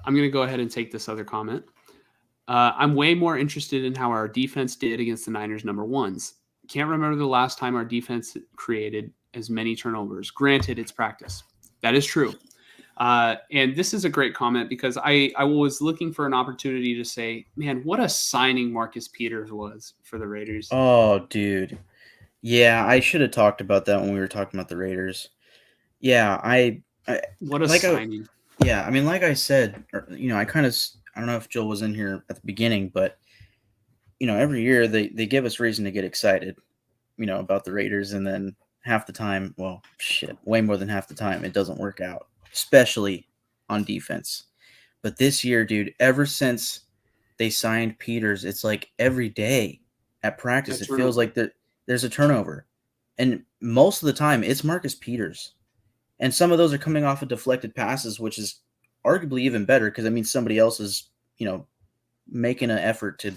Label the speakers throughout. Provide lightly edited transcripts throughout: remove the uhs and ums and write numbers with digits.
Speaker 1: I'm going to go ahead and take this other comment. I'm way more interested in how our defense did against the Niners number ones. Can't remember the last time our defense created as many turnovers. Granted, it's practice. That is true. And this is a great comment because I was looking for an opportunity to say, man, what a signing Marcus Peters was for the Raiders.
Speaker 2: Oh, dude. Yeah, I should have talked about that when we were talking about the Raiders. Yeah,
Speaker 1: What a
Speaker 2: like I
Speaker 1: signing.
Speaker 2: yeah, I mean, like I said, I kind of I don't know if Joel was in here at the beginning, but every year they give us reason to get excited, about the Raiders, and then half the time, well, shit, way more than half the time, it doesn't work out, especially on defense. But this year, dude, ever since they signed Peters, it's like every day at practice,
Speaker 1: That
Speaker 2: it feels
Speaker 1: turnover.
Speaker 2: like there's a turnover. And most of the time, it's Marcus Peters. And some of those are coming off of deflected passes, which is arguably even better because it means somebody else is, making an effort to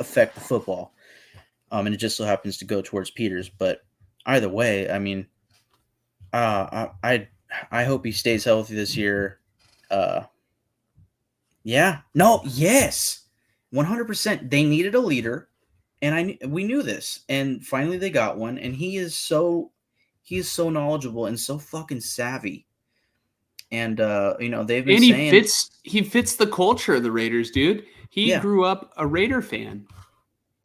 Speaker 2: affect the football. And it just so happens to go towards Peters. But either way, I mean, I hope he stays healthy this year. Uh, yeah, no, yes, 100%. They needed a leader, and we knew this, and finally they got one. And he is so knowledgeable and so fucking savvy. And they've been
Speaker 1: And he
Speaker 2: saying,
Speaker 1: fits the culture of the Raiders, dude. He
Speaker 2: yeah.
Speaker 1: grew up a Raider fan.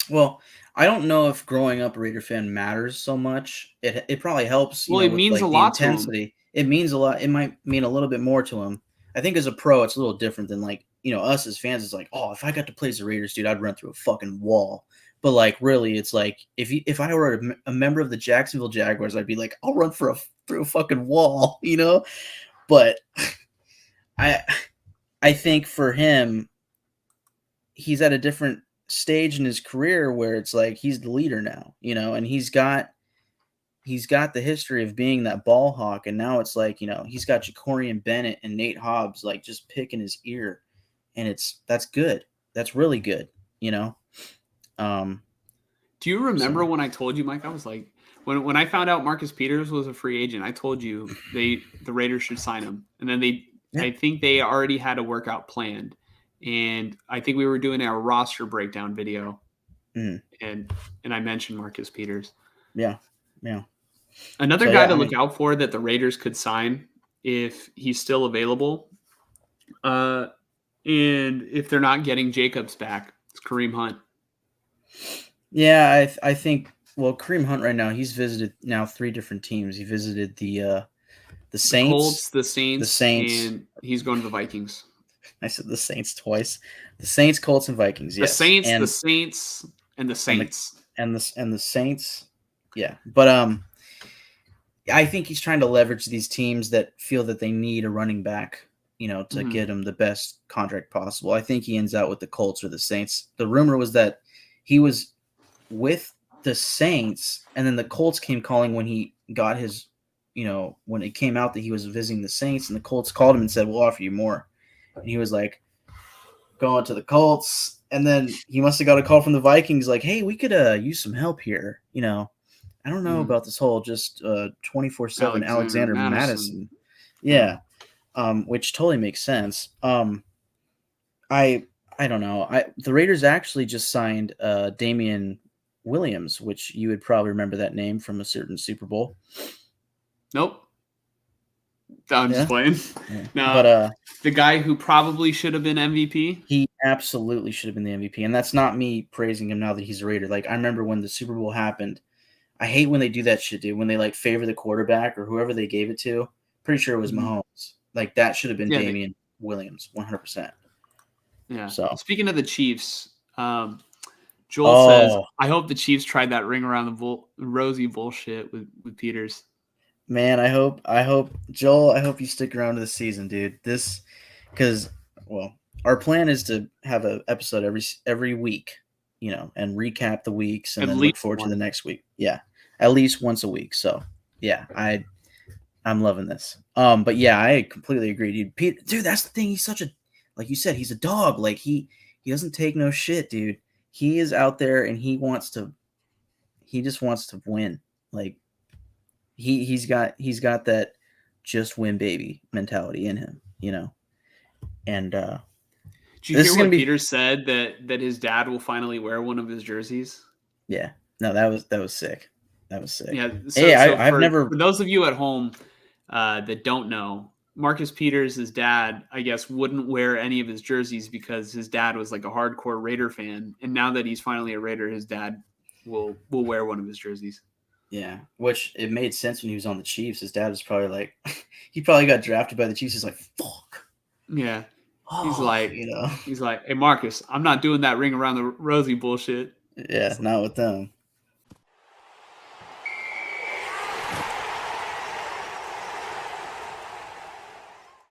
Speaker 2: Well, I don't know if growing up a Raider fan matters so much. It probably helps,
Speaker 1: Well, it
Speaker 2: with
Speaker 1: means a
Speaker 2: like the
Speaker 1: lot to him.
Speaker 2: intensity. It means a lot. It might mean a little bit more to him. I think as a pro, it's a little different than like us as fans. It's like, oh, if I got to play as the Raiders, dude, I'd run through a fucking wall. But like, really, it's like if I were a member of the Jacksonville Jaguars, I'd be like, I'll run through a fucking wall, But I I think for him, he's at a different stage in his career where it's like he's the leader now, and he's got the history of being that ball hawk, and now it's like, he's got Jacorian Bennett and Nate Hobbs like just picking his ear, and that's good. That's really good, you know. Um,
Speaker 1: Do you remember
Speaker 2: so
Speaker 1: when I told you, Mike? I was like, when I found out Marcus Peters was a free agent, I told you the Raiders should sign him, and then
Speaker 2: yeah,
Speaker 1: I think they already had a workout planned, and I think we were doing our roster breakdown video,
Speaker 2: mm,
Speaker 1: and I mentioned Marcus Peters.
Speaker 2: yeah, yeah.
Speaker 1: Another
Speaker 2: So
Speaker 1: guy
Speaker 2: yeah,
Speaker 1: to
Speaker 2: I
Speaker 1: look
Speaker 2: mean,
Speaker 1: out for that the Raiders could sign if he's still available, uh, and if they're not getting Jacobs back, it's Kareem Hunt.
Speaker 2: yeah, I think, well, Kareem Hunt right now, he's visited now 3 different teams. He visited the
Speaker 1: The
Speaker 2: Saints,
Speaker 1: Colts, the
Speaker 2: the
Speaker 1: Saints,
Speaker 2: Saints.
Speaker 1: and he's going to the Vikings.
Speaker 2: I said the Saints twice. The Saints, Colts, and Vikings.
Speaker 1: The
Speaker 2: Yes,
Speaker 1: Saints, the Saints, and the
Speaker 2: and the
Speaker 1: Saints.
Speaker 2: and the Saints. Yeah, but I think he's trying to leverage these teams that feel that they need a running back, to
Speaker 1: Mm-hmm.
Speaker 2: get him the best contract possible. I think he ends out with the Colts or the Saints. The rumor was that he was with the Saints, and then the Colts came calling when he got his, when it came out that he was visiting the Saints, and the Colts called him and said, "We'll offer you more," and he was like, going to the Colts, and then he must have got a call from the Vikings like, "Hey, we could use some help here." I don't know
Speaker 1: Mm-hmm.
Speaker 2: about this whole just 24/7
Speaker 1: Alexander
Speaker 2: Alexander
Speaker 1: Madison.
Speaker 2: Madison.
Speaker 1: Yeah.
Speaker 2: Yeah, which totally makes sense. I I don't know. The Raiders actually just signed Damian Williams, which you would probably remember that name from a certain Super Bowl.
Speaker 1: Nope. I'm just
Speaker 2: Yeah,
Speaker 1: playing.
Speaker 2: yeah. But
Speaker 1: Now, the guy who probably should have been MVP.
Speaker 2: he absolutely should have been the MVP, and that's not me praising him now that he's a Raider. Like, I remember when the Super Bowl happened. I hate when they do that shit, dude. When they like favor the quarterback or whoever they gave it to. Pretty sure it was
Speaker 1: Mm-hmm.
Speaker 2: Mahomes. Like, that should have been
Speaker 1: Yeah.
Speaker 2: Damian Williams, 100%.
Speaker 1: Yeah.
Speaker 2: So,
Speaker 1: Speaking of the Chiefs, Joel says,
Speaker 2: oh
Speaker 1: "I hope the Chiefs tried that ring around the rosy bullshit with Peters."
Speaker 2: man, I hope Joel, I hope you stick around to the season, dude. Because, well, our plan is to have an episode every week, and recap the weeks and
Speaker 1: At
Speaker 2: then
Speaker 1: least
Speaker 2: look forward to the
Speaker 1: one.
Speaker 2: next week. Yeah, at least once a week. So, yeah, I'm loving this. But yeah, I completely agree, dude. Dude, that's the thing. He's such a, like you said, he's a dog. Like he doesn't take no shit, dude. He is out there and he just wants to win. Like he's got that just win baby mentality in him. And
Speaker 1: Did you
Speaker 2: this
Speaker 1: hear
Speaker 2: is gonna
Speaker 1: what
Speaker 2: be
Speaker 1: Peters said that his dad will finally wear one of his jerseys?
Speaker 2: yeah. No, that was sick. That was sick.
Speaker 1: Yeah.
Speaker 2: Hey,
Speaker 1: So
Speaker 2: I've never
Speaker 1: for those of you at home that don't know, Marcus Peters, his dad, I guess, wouldn't wear any of his jerseys because his dad was like a hardcore Raider fan, and now that he's finally a Raider, his dad will wear one of his jerseys.
Speaker 2: yeah, which it made sense when he was on the Chiefs. His dad was probably like, he probably got drafted by the Chiefs. He's like, fuck.
Speaker 1: Yeah. He's
Speaker 2: Oh,
Speaker 1: like, he's like, hey Marcus, I'm not doing that ring around the rosy bullshit.
Speaker 2: yeah, not with them.